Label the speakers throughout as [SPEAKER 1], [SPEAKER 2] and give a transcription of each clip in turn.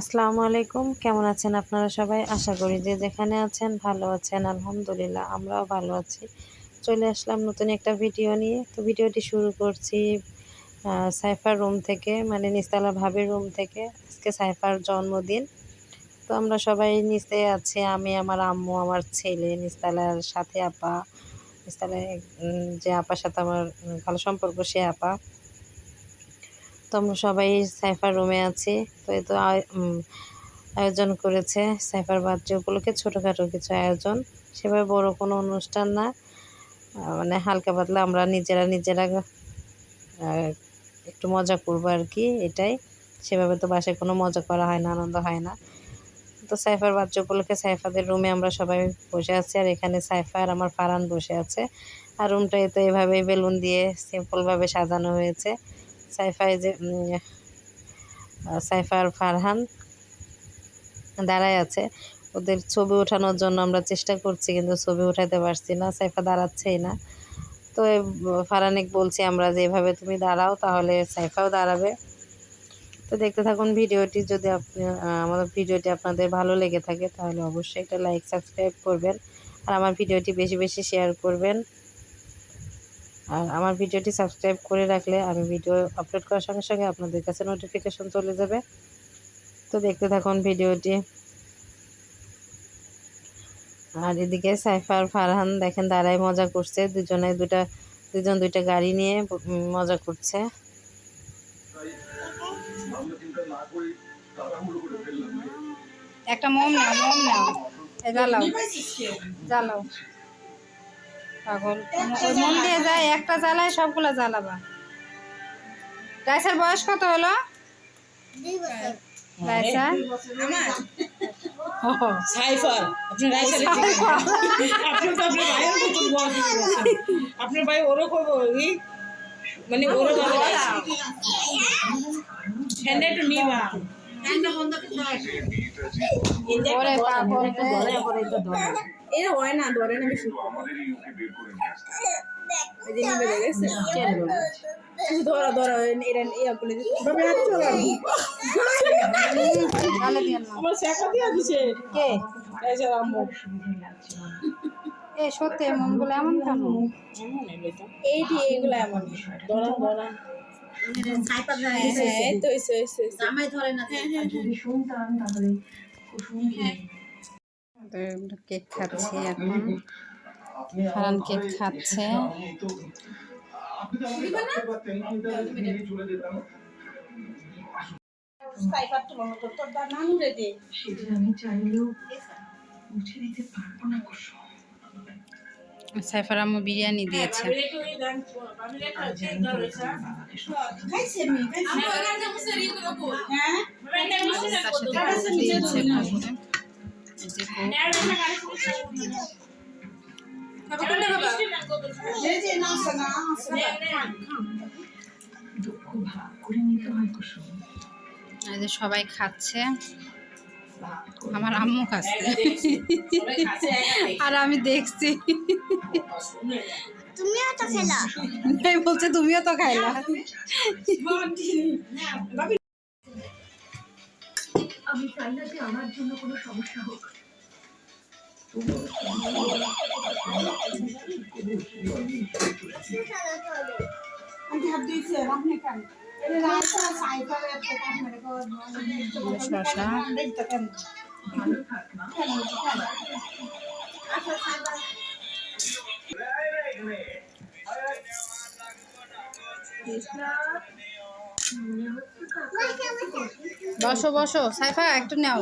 [SPEAKER 1] আসসালামু আলাইকুম, কেমন আছেন আপনারা সবাই? আশা করি যে যেখানে আছেন ভালো আছেন। আলহামদুলিল্লাহ আমরাও ভালো আছি। চলে আসলাম নতুন একটা ভিডিও নিয়ে। তো ভিডিওটি শুরু করছি সাইফার রুম থেকে, মানে নিস্তালা ভাবির রুম থেকে। আজকে সাইফার জন্মদিন। তো আমরা সবাই নিচে আছি, আমি, আমার আম্মু, আমার ছেলে, নিস্তালার সাথে আপা, নিস্তালায় যে আপার সাথে আমার ভালো সম্পর্ক সে আপা। তো আমরা সবাই সাইফার রুমে আছি। তো এই তো আয়োজন করেছে সাইফার বার্থডে উপলক্ষে ছোটোখাটো কিছু আয়োজন, সেভাবে বড় কোনো অনুষ্ঠান না, মানে হালকা পাতলা আমরা নিজেরা একটু মজা করবো আর কি, এটাই। সেভাবে তো বাসায় কোনো মজা করা হয় না, আনন্দ হয় না। তো সাইফার বার্থডে উপলক্ষে সাইফাদের রুমে আমরা সবাই বসে আছি, আর এখানে সাইফা আর আমার ফারহান বসে আছে। আর রুমটাই তো এভাবে বেলুন দিয়ে সিম্পলভাবে সাজানো হয়েছে। সাইফায় যে সাইফা আর ফারহান দাঁড়ায় আছে, ওদের ছবি ওঠানোর জন্য আমরা চেষ্টা করছি, কিন্তু ছবি উঠাতে পারছি না, সাইফা দাঁড়াচ্ছেই না। তো ফারহানিক বলছি আমরা যে এভাবে তুমি দাঁড়াও, তাহলে সাইফাও দাঁড়াবে। তো দেখতে থাকুন ভিডিওটি। যদি আপনি আমাদের ভিডিওটি আপনাদের ভালো লেগে থাকে তাহলে অবশ্যই একটা লাইক সাবস্ক্রাইব করবেন, আর আমার ভিডিওটি বেশি বেশি শেয়ার করবেন। আর আমার ভিডিওটি সাবস্ক্রাইব করে রাখলে আমি ভিডিও আপলোড করার সঙ্গে সঙ্গে আপনাদের কাছে নোটিফিকেশন চলে যাবে। তো দেখতে থাকুন ভিডিওটি। আর এদিকে সাইফা আর ফারহান দেখেন দাঁড়ায় মজা করছে, দুজন দুইটা গাড়ি নিয়ে মজা করছে।
[SPEAKER 2] একটা মোম নাও জ্বালাও জ্বালাও পাগল, ওই মোম দিয়ে যায়, একটা জ্বালায় সবগুলো জ্বালাবা। রাইসার বয়স কত হলো? রাইসা
[SPEAKER 3] সাইফার আপনি রাইসারে আপনি তো আপনার ভাইয়ের মতন বলছেন, আপনার ভাই ওরকম মানে ওরকম ফ্যানটা একটু নিবা, ফ্যানটা বন্ধ করতে হয়।
[SPEAKER 2] ওরে পাগল
[SPEAKER 3] এর হয় না, ধরে না বেশি এই যে নিবে গেছে ধরা ধরা এরা ইয়া বলে তবে হাত চলা
[SPEAKER 2] গালে দিয়ে না
[SPEAKER 3] আমার শেখা দিয়া দিছে
[SPEAKER 2] কে
[SPEAKER 3] এই যে আম্মু
[SPEAKER 2] এ সত্যি মনগুলো এমন কেন?
[SPEAKER 3] এইটি এইগুলা এমন ধরা ধরা সাইপা ধরে এই তো এসে জামাই ধরে না যদি শুনতাম তাহলে
[SPEAKER 2] কেক খাচ্ছি এখন, ফারহান কেক খাচ্ছে।
[SPEAKER 3] সাইপার তো মনে করতো তার নানু রে দে সেটা আমি চাইলেও মুছে দিতে পারবো না কুসুম।
[SPEAKER 2] সাইফার আম্মু বিরিয়ানি দিয়েছে। সবাই খাচ্ছে, আমার আম্মু খাচ্ছে আর আমি দেখছি।
[SPEAKER 4] তুমিও তো খেলা,
[SPEAKER 2] বলছে তুমিও তো খাইলা।
[SPEAKER 4] আমি চাই না যে আমার জন্য কোনো সমস্যা হোক।
[SPEAKER 2] শশা বসো বসো, সাইফা একটু নাও।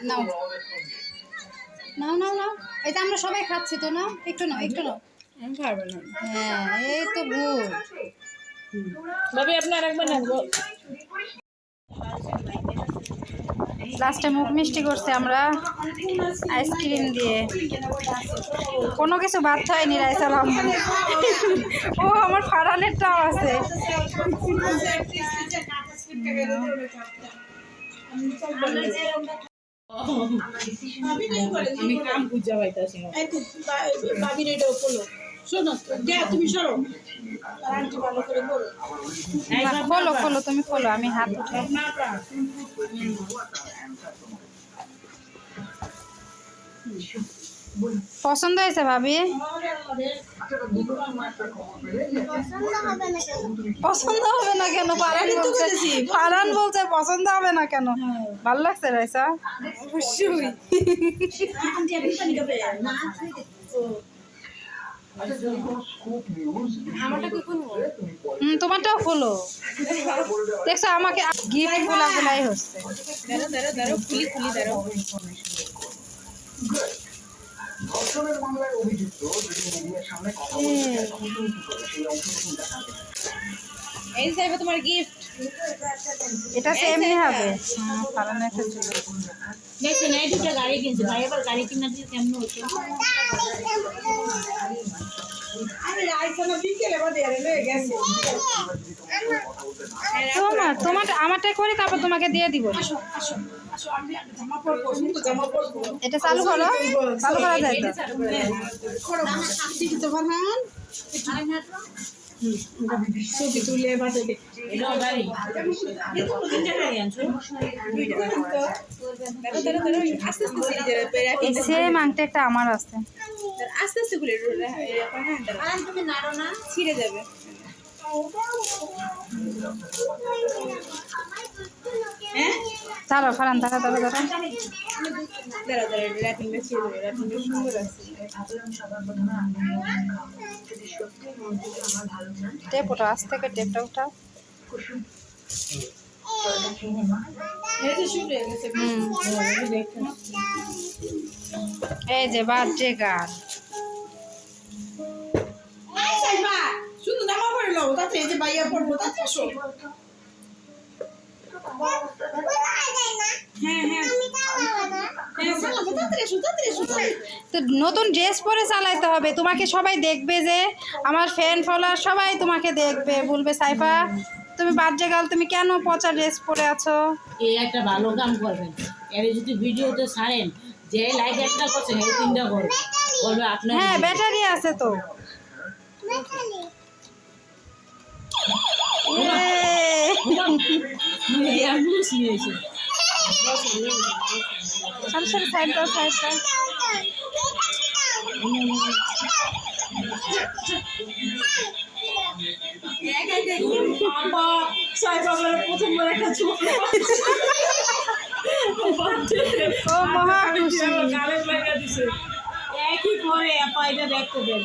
[SPEAKER 2] নাও নাও নাও নাও, এই তো আমরা সবাই খাচ্ছি তো, নাও একটু নাও একটু নাও।
[SPEAKER 3] আমি পারবো না
[SPEAKER 2] হ্যাঁ এই তো গুড।
[SPEAKER 3] ভাবি আপনার একবার না
[SPEAKER 2] লাস্টে মুখ মিষ্টি করছে আমরা আইসক্রিম দিয়ে, কোনো কিছু বাদ হয়নি। রাইসালাম ও আমার ফারহানেরটাও আছে।
[SPEAKER 3] আমি কাম খুঁজা পাইতাছি না, ভাবির এটা বলো শোনো তুমি সরো আন্টি ভালো করে বলো
[SPEAKER 2] খোলো খোলো, তুমি খোলো, আমি হাত উঠে। পছন্দ হয়েছে ভাবি? পছন্দ হবে না কেন? ফারহান বলছে পছন্দ হবে না কেন? ভালো লাগছে রাইসা? তোমারটাও খোলো। দেখছো আমাকে গিফট গুলাই হচ্ছে।
[SPEAKER 3] এই চাইবে তোমার গিফট।
[SPEAKER 2] এটা সেমই হবে। ফারহান একটা ছিল।
[SPEAKER 3] দেখছেন এই দুটো গাড়ি কিনছে ভাই, আবার গাড়ি কিনা দিয়ে কেমন হচ্ছে? আরে আইফোন বিকেলে বাদে আরে লয়ে গেছে।
[SPEAKER 2] তোমার আমারটা করে তারপর তোমাকে দিয়ে দিব।
[SPEAKER 3] আসো আমি জামা পরবো, শুধু জামা পরবো।
[SPEAKER 2] এটা চালু করো, চালু করা যায় তো।
[SPEAKER 3] তো ফারহান ছবি তুলে বাদে এটা গাড়ি তিনটা গাড়ি আনছো আস্তে
[SPEAKER 2] এই সেম আংটা একটা আমার আছে।
[SPEAKER 3] আস্তে আস্তে খুলে তুমি নাড়ো না, ছিঁড়ে যাবে। হ্যাঁ
[SPEAKER 2] চালো ফারহান, দাঁড়া দাঁড়া দাঁড়া।
[SPEAKER 3] র্যাপিংটা ছিঁড়ে যাবে, র্যাপিংটা সুন্দর আছে।
[SPEAKER 2] টেপ ওটা, আজ থেকে টেপটা ওটা। এই যে বার্থডে গার্ল।
[SPEAKER 3] শুধু জামা পরে নাও, তাতে এই যে বাইয়া পরবো, তাতে আসো।
[SPEAKER 2] তো নতুন ড্রেস পরে চালাইতে হবে, তোমাকে সবাই দেখবে, যে আমার ফ্যান ফলোয়ার সবাই তোমাকে দেখবে, বলবে সাইফা তুমি বার্থডে গার্ল, তুমি কেন পচা ড্রেস পরে আছো?
[SPEAKER 3] এই একটা ভালো কাম করবেন, এর যদি ভিডিওতে ছাড়েন, যে লাইক একটা করছে এই তিনটা করবে, বলবে আপনার।
[SPEAKER 2] হ্যাঁ ব্যাটারি আছে তো। সাইড দাও, সাইড দাও। ও মহা খুশি।
[SPEAKER 3] একই করে এটা দেখতে দেন।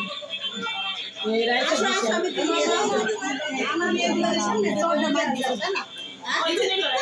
[SPEAKER 3] আমার